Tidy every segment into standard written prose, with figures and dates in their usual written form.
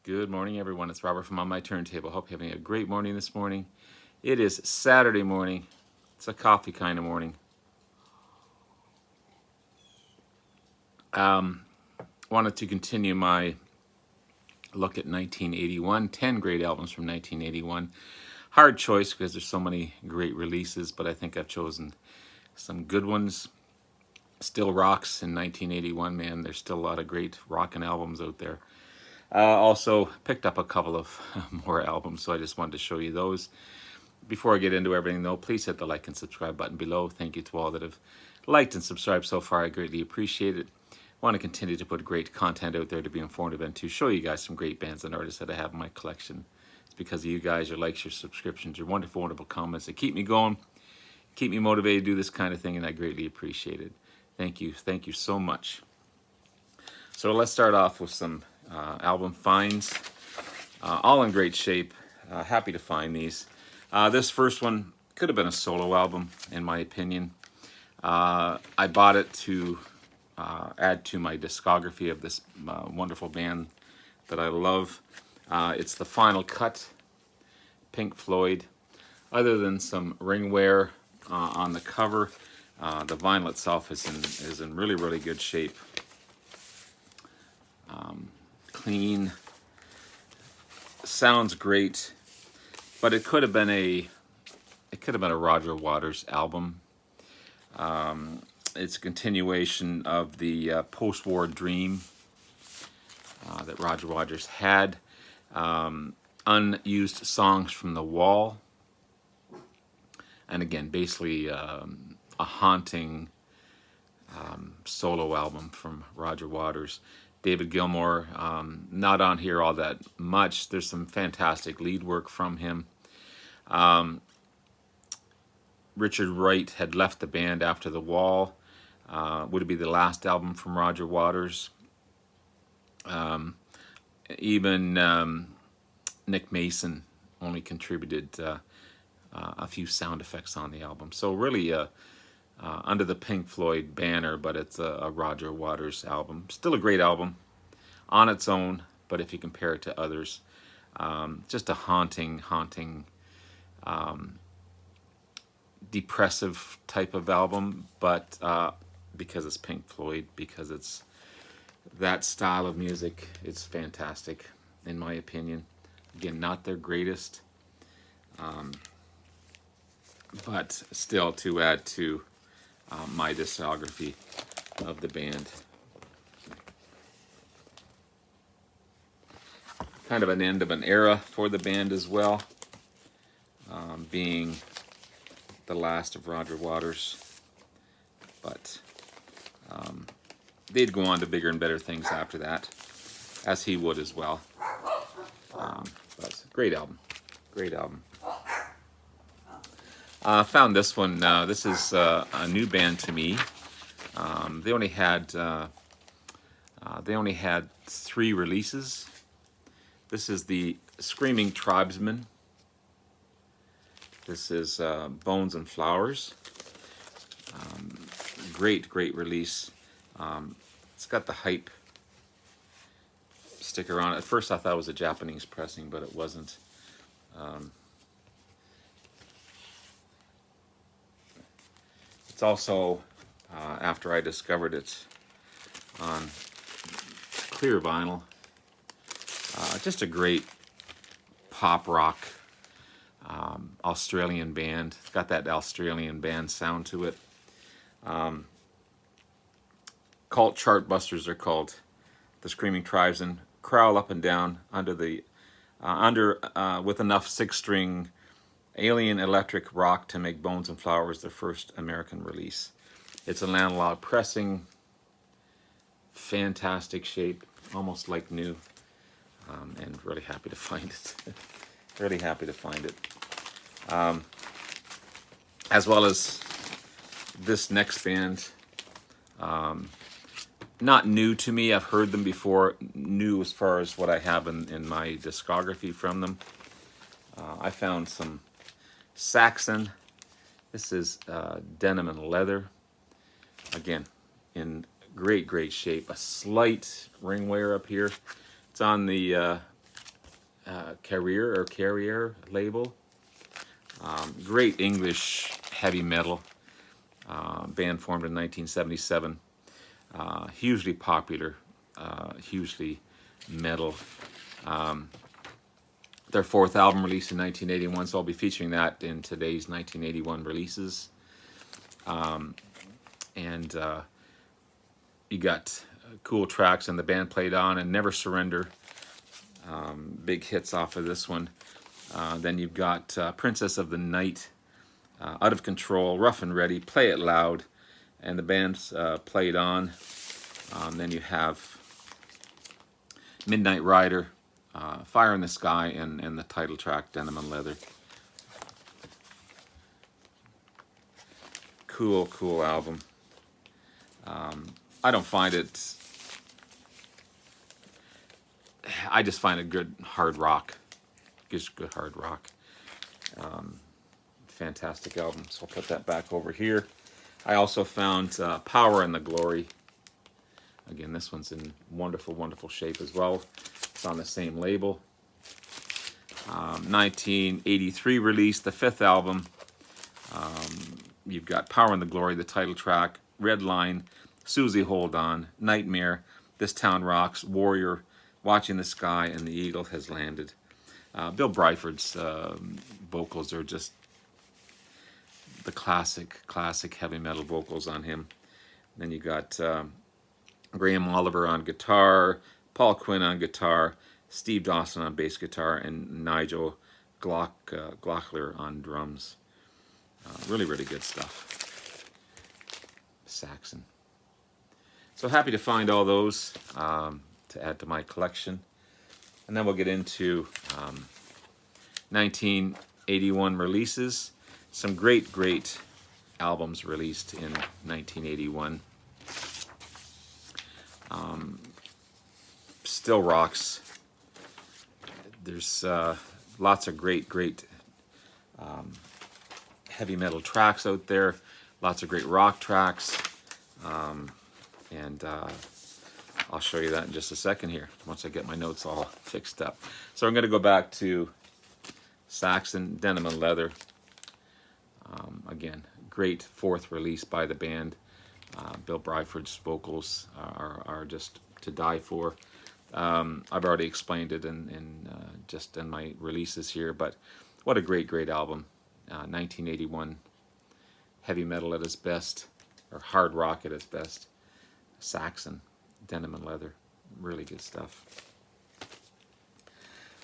Good morning, everyone. It's Robert from On My Turntable. Hope you're having a great morning this morning. It is Saturday morning. It's a coffee kind of morning. Wanted to continue my look at 1981, 10 great albums from 1981. Hard choice because there's so many great releases, but I think I've chosen some good ones. Still rocks in 1981, man. There's still a lot of great rockin' albums out there. Also picked up a couple of more albums, so I just wanted to show you those. Before I get into everything, though, please hit the like and subscribe button below. Thank you to all that have liked and subscribed so far. I greatly appreciate it. I want to continue to put great content out there to be informative and to show you guys some great bands and artists that I have in my collection. It's because of you guys, your likes, your subscriptions, your wonderful, wonderful comments that keep me going, keep me motivated to do this kind of thing, and I greatly appreciate it. Thank you. Thank you so much. So let's start off with some album finds, all in great shape. Happy to find these. This first one could have been a solo album, in my opinion. I bought it to add to my discography of this wonderful band that I love. It's the Final Cut, Pink Floyd. Other than some ring wear on the cover, the vinyl itself is in really, really good shape. Clean, sounds great, but it could have been a Roger Waters album. It's a continuation of the post-war dream that Roger Waters had. Unused songs from the wall, and again, basically a haunting solo album from Roger Waters. David Gilmour, not on here all that much. There's some fantastic lead work from him. Richard Wright had left the band after The Wall. Would it be the last album from Roger Waters? Even Nick Mason only contributed a few sound effects on the album. So really under the Pink Floyd banner, but it's a Roger Waters album. Still a great album on its own, but if you compare it to others, just a haunting, depressive type of album, but because it's Pink Floyd, because it's that style of music, it's fantastic, in my opinion. Again, not their greatest, but still to add to my discography of the band. Kind of an end of an era for the band as well, being the last of Roger Waters, but they'd go on to bigger and better things after that, as he would as well. But great album, great album. Found this one. This is a new band to me. They only had 3 releases. This is the Screaming Tribesmen. This is Bones and Flowers. Great release. It's got the Hype sticker on it. At first I thought it was a Japanese pressing, but it wasn't. It's also, after I discovered it on clear vinyl, just a great pop rock Australian band. It's got that Australian band sound to it. Cult chart busters are called. The Screaming Tribesmen crawl up and down under the with enough 6-string alien electric rock to make Bones and Flowers their first American release. It's an analog pressing, fantastic shape, almost like new, and really happy to find it. Really happy to find it. As well as this next band, not new to me. I've heard them before. New as far as what I have in my discography from them. I found some Saxon. This is denim and leather. Again, in great shape. A slight ring wear up here. It's on the Carrier label. Great English heavy metal band formed in 1977. Hugely popular, hugely metal. Their fourth album released in 1981, so I'll be featuring that in today's 1981 releases. And you got cool tracks, and the band played on and Never Surrender. Big hits off of this one. Then you've got Princess of the Night, Out of Control, Rough and Ready, Play It Loud, and the band's played on. Then you have Midnight Rider, Fire in the Sky, and the title track, Denim and Leather. Cool album. I don't find it... I just find it good hard rock. Just good hard rock. Fantastic album. So I'll put that back over here. I also found Power and the Glory. Again, this one's in wonderful shape as well. It's on the same label. 1983 release, the fifth album. You've got Power and the Glory, the title track, Red Line, Susie Hold On, Nightmare, This Town Rocks, Warrior, Watching the Sky, and The Eagle Has Landed. Bill Bryford's vocals are just the classic heavy metal vocals on him. Then you got Graham Oliver on guitar, Paul Quinn on guitar, Steve Dawson on bass guitar, and Nigel Glockler on drums. Really good stuff. Saxon. So happy to find all those to add to my collection. And then we'll get into 1981 releases. Some great albums released in 1981. Still rocks. There's lots of great heavy metal tracks out there. Lots of great rock tracks. And I'll show you that in just a second here, once I get my notes all fixed up. So I'm going to go back to Saxon, Denim and Leather. Again, great fourth release by the band. Bill Bryford's vocals are just to die for. I've already explained it just in my releases here, but what a great album. 1981, heavy metal at its best, or hard rock at its best. Saxon, Denim and Leather, really good stuff.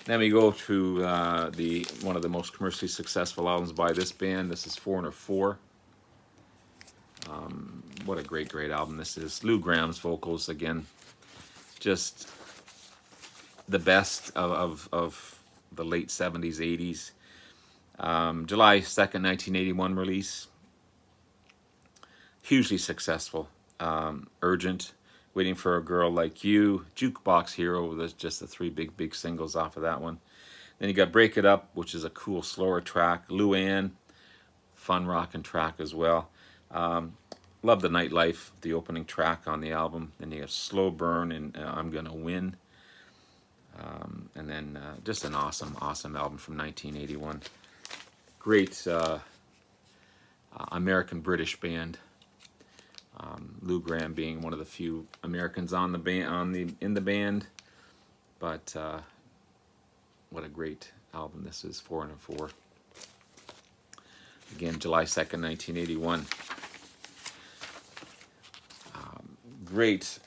Then we go to one of the most commercially successful albums by this band. This is Foreigner 4. What a great album this is. Lou Graham's vocals, again, just the best of the late 70s, 80s. July 2nd, 1981 release. Hugely successful. Urgent, Waiting for a Girl Like You, Jukebox Hero. There's just the three big singles off of that one. Then you got Break It Up, which is a cool slower track. Luann, fun rockin' track as well. Love the Nightlife, the opening track on the album. Then you have Slow Burn and I'm Gonna Win. And then just an awesome album from 1981. Great American-British band. Lou Graham being one of the few Americans in the band, but what a great album this is, Foreigner 4. Again, July 2nd, 1981. Great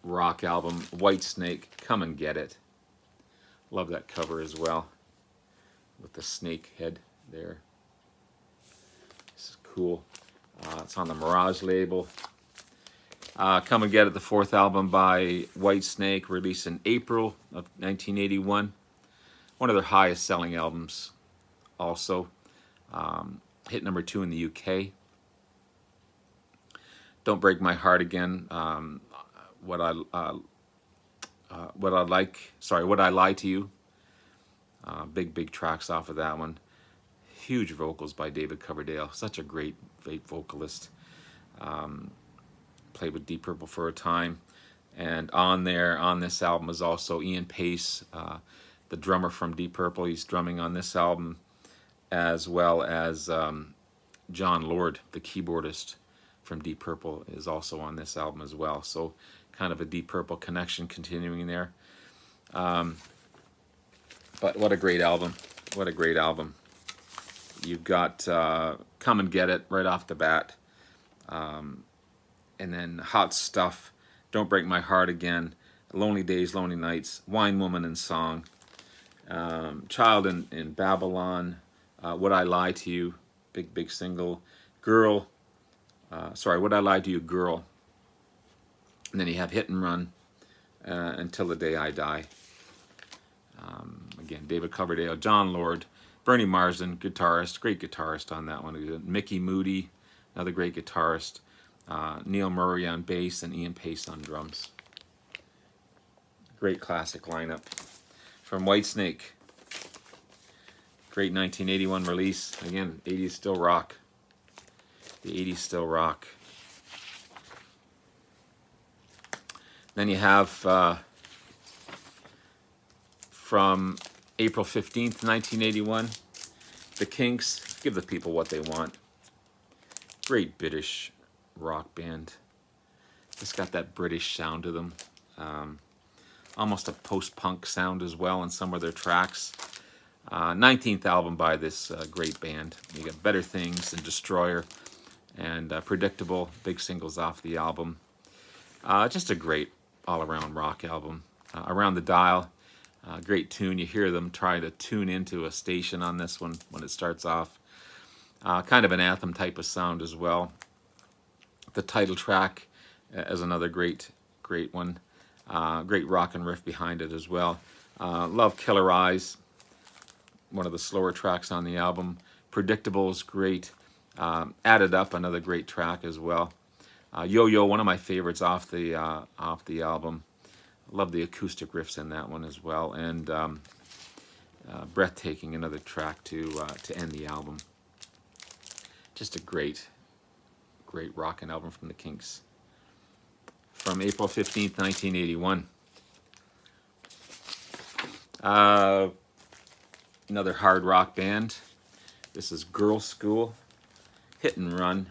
rock album, Whitesnake, Come and Get It. Love that cover as well, with the snake head there. This is cool. It's on the Mirage label. Come and Get It, the fourth album by Whitesnake, released in April of 1981. One of their highest selling albums also. Hit number 2 in the UK. Don't Break My Heart Again. Would I Lie to You? Big tracks off of that one. Huge vocals by David Coverdale. Such a great vocalist. Played with Deep Purple for a time. And on this album is also Ian Pace, the drummer from Deep Purple. He's drumming on this album, as well as John Lord, the keyboardist from Deep Purple, is also on this album as well. So kind of a Deep Purple connection continuing there. But what a great album. What a great album. You've got Come and Get It right off the bat. And then Hot Stuff, Don't Break My Heart Again, Lonely Days, Lonely Nights, Wine Woman and Song, Child in Babylon, Would I Lie to You, big single, Girl, Would I Lie to You, Girl. And then you have Hit and Run, Until the Day I Die. Again, David Coverdale, John Lord, Bernie Marsden, guitarist, great guitarist on that one. Mickey Moody, another great guitarist. Neil Murray on bass and Ian Pace on drums. Great classic lineup. From Whitesnake, great 1981 release. Again, 80s still rock. The 80s still rock. Then you have from April 15th, 1981, the Kinks, Give the People What They Want. Great British rock band. Just got that British sound to them. Almost a post-punk sound as well in some of their tracks. 19th album by this great band. You got Better Things and Destroyer and Predictable, big singles off the album. Just a great all-around rock album. Around the Dial, great tune. You hear them try to tune into a station on this one when it starts off. Kind of an anthem type of sound as well. The title track is another great one. Great rock and riff behind it as well. Love Killer Eyes, one of the slower tracks on the album. Predictable is great. Added Up, another great track as well. Yo-Yo, one of my favorites off the album. Love the acoustic riffs in that one as well. And Breathtaking, another track to end the album. Just a great rockin' album from the Kinks. From April 15th, 1981. Another hard rock band. This is Girl School, Hit and Run.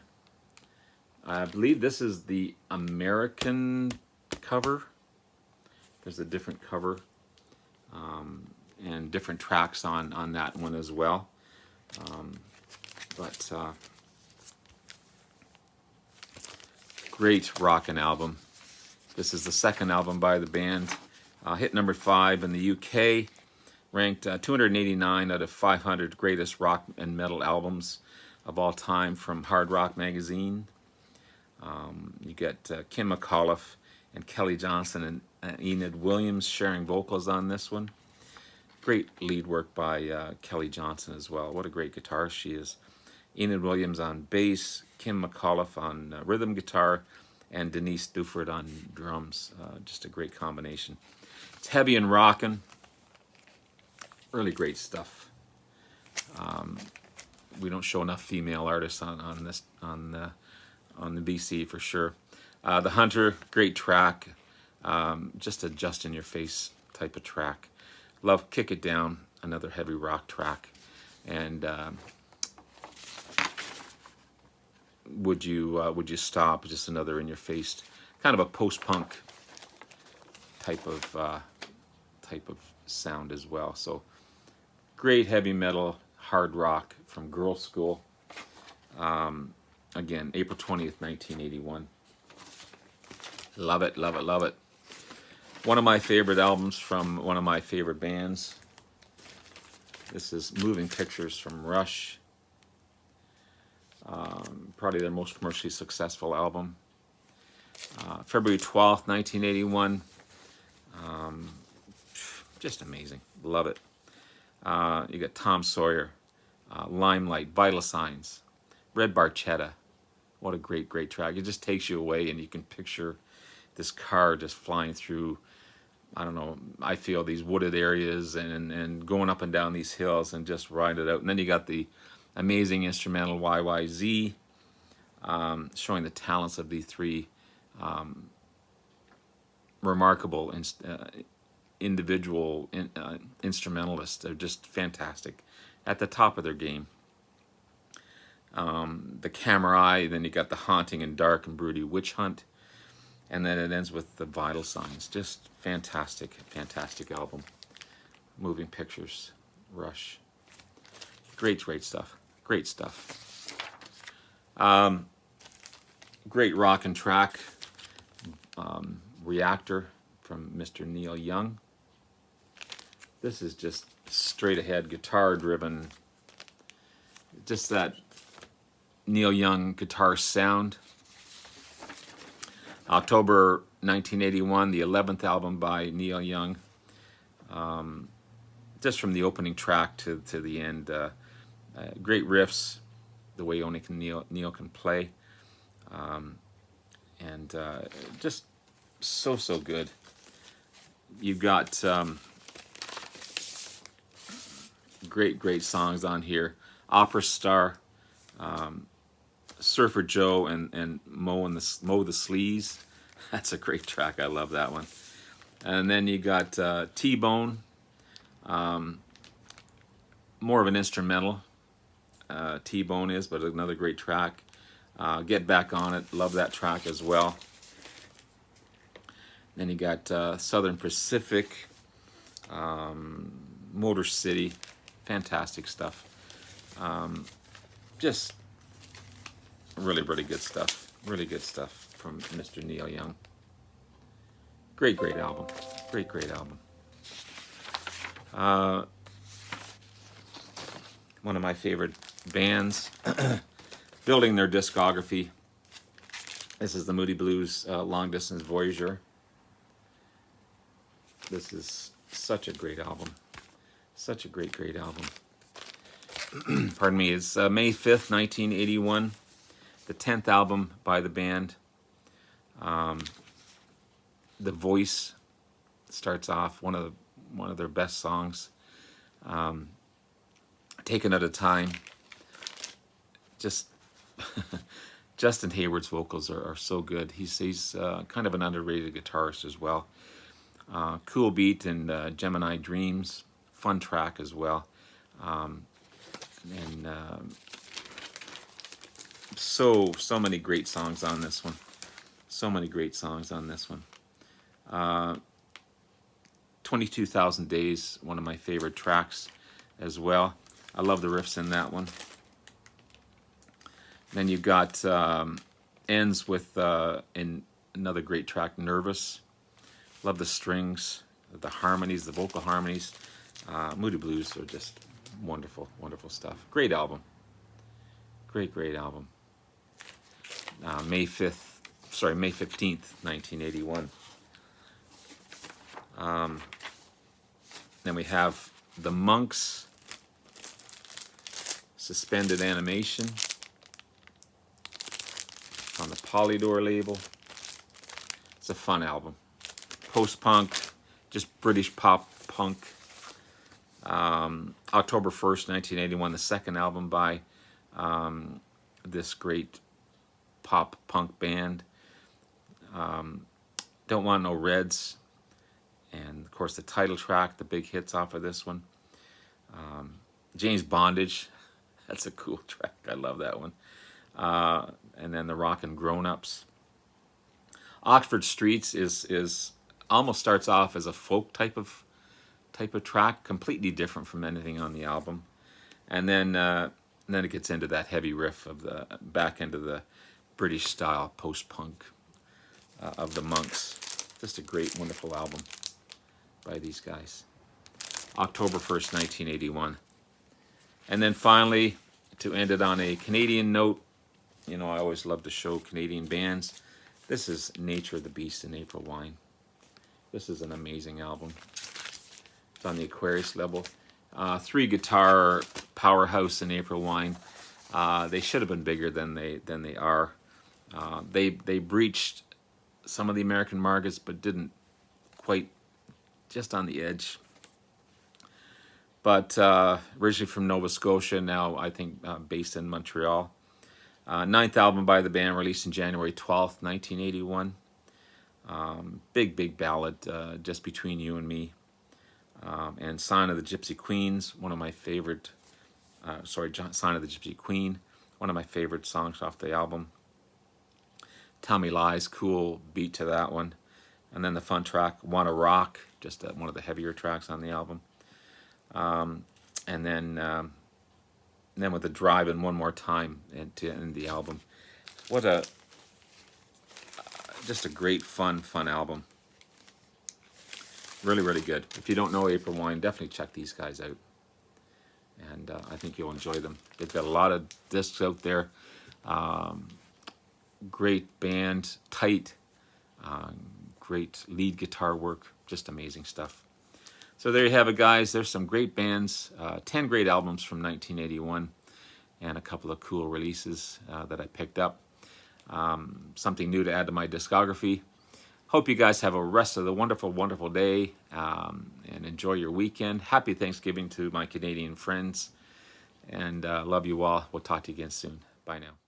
I believe this is the American cover. There's a different cover and different tracks on that one as well. Great rockin' album. This is the second album by the band. Hit number 5 in the UK. Ranked 289 out of 500 greatest rock and metal albums of all time from Hard Rock Magazine. You get Kim McAuliffe and Kelly Johnson and Enid Williams sharing vocals on this one. Great lead work by Kelly Johnson as well. What a great guitarist she is. Enid Williams on bass, Kim McAuliffe on rhythm guitar, and Denise Duford on drums. Just a great combination. It's heavy and rockin'. Really great stuff. We don't show enough female artists on the BC for sure. The Hunter, great track. Just a just in your face type of track. Love Kick It Down, another heavy rock track. And Would you stop? Just another in your face, kind of a post-punk type of sound as well. So great heavy metal, hard rock from Girl School. Again, April 20th, 1981. Love it, love it, love it. One of my favorite albums from one of my favorite bands. This is Moving Pictures from Rush. Probably their most commercially successful album. February 12th, 1981. Just amazing. Love it. You got Tom Sawyer, Limelight, Vital Signs, Red Barchetta. What a great track. It just takes you away and you can picture this car just flying through, I don't know, I feel these wooded areas and going up and down these hills and just ride it out. And then you got the amazing instrumental YYZ, showing the talents of these three remarkable individual instrumentalists. They're just fantastic, at the top of their game. The Camera Eye, then you got the Haunting and Dark and Broody Witch Hunt, and then it ends with the Vital Signs. Just fantastic, fantastic album. Moving Pictures, Rush. Great, great stuff. Great stuff. Great rockin' track. Reactor from Mr. Neil Young. This is just straight ahead, guitar driven. Just that Neil Young guitar sound. October 1981, the 11th album by Neil Young. Just from the opening track to the end, great riffs, the way only Neil can play, and just so good. You've got great songs on here. Opera Star, Surfer Joe, and Mow the Sleaze. That's a great track. I love that one. And then you got T-Bone, more of an instrumental. T-Bone is, but another great track. Get Back on It. Love that track as well. Then you got Southern Pacific, Motor City. Fantastic stuff. Just really good stuff. Really good stuff from Mr. Neil Young. Great album. Great album. One of my favorite bands. Building their discography. This is the Moody Blues Long Distance Voyager. This is such a great album. Such a great album. Pardon me. It's May 5th, 1981. The 10th album by the band. The Voice starts off one of their best songs. Taken at a Time. Just Justin Hayward's vocals are so good. He's kind of an underrated guitarist as well. Cool Beat and Gemini Dreams, fun track as well. So many great songs on this one. So many great songs on this one. 22,000 Days, one of my favorite tracks as well. I love the riffs in that one. Then you got ends with in another great track, Nervous. Love the strings, the harmonies, the vocal harmonies. Moody Blues are just wonderful stuff. Great album. Great album. May 15th, 1981. Then we have The Monks, Suspended Animation, on the Polydor label. It's a fun album. Post-punk, just British pop punk. October 1st, 1981, the second album by this great pop punk band. Don't Want No Reds. And of course the title track, the big hits off of this one. James Bondage, that's a cool track. I love that one. And then the Rockin' Grown Ups. Oxford Streets is almost starts off as a folk type of track, completely different from anything on the album. And then it gets into that heavy riff of the back end of the British style post-punk of the Monks. Just a great, wonderful album by these guys. October 1st, 1981. And then finally, to end it on a Canadian note, you know, I always love to show Canadian bands. This is Nature of the Beast and April Wine. This is an amazing album. It's on the Aquarius label. 3 guitar powerhouse in April Wine. They should have been bigger than they are. They breached some of the American markets, but didn't quite, just on the edge. But originally from Nova Scotia, now I think based in Montreal. 9th album by the band, released in January 12th, 1981. Big ballad, Just Between You and Me. and Sign of the Gypsy Queens, one of my favorite, Sign of the Gypsy Queen, one of my favorite songs off the album. Tell Me Lies, cool beat to that one. And then the fun track, Wanna Rock, just one of the heavier tracks on the album. And then with the Drive and One More Time to end the album. What a, just a great fun album. Really, really good. If you don't know April Wine, definitely check these guys out. And I think you'll enjoy them. They've got a lot of discs out there. Great band, tight, great lead guitar work, just amazing stuff. So there you have it, guys. There's some great bands, 10 great albums from 1981, and a couple of cool releases that I picked up. Something new to add to my discography. Hope you guys have a rest of the wonderful, wonderful day, and enjoy your weekend. Happy Thanksgiving to my Canadian friends, and love you all. We'll talk to you again soon. Bye now.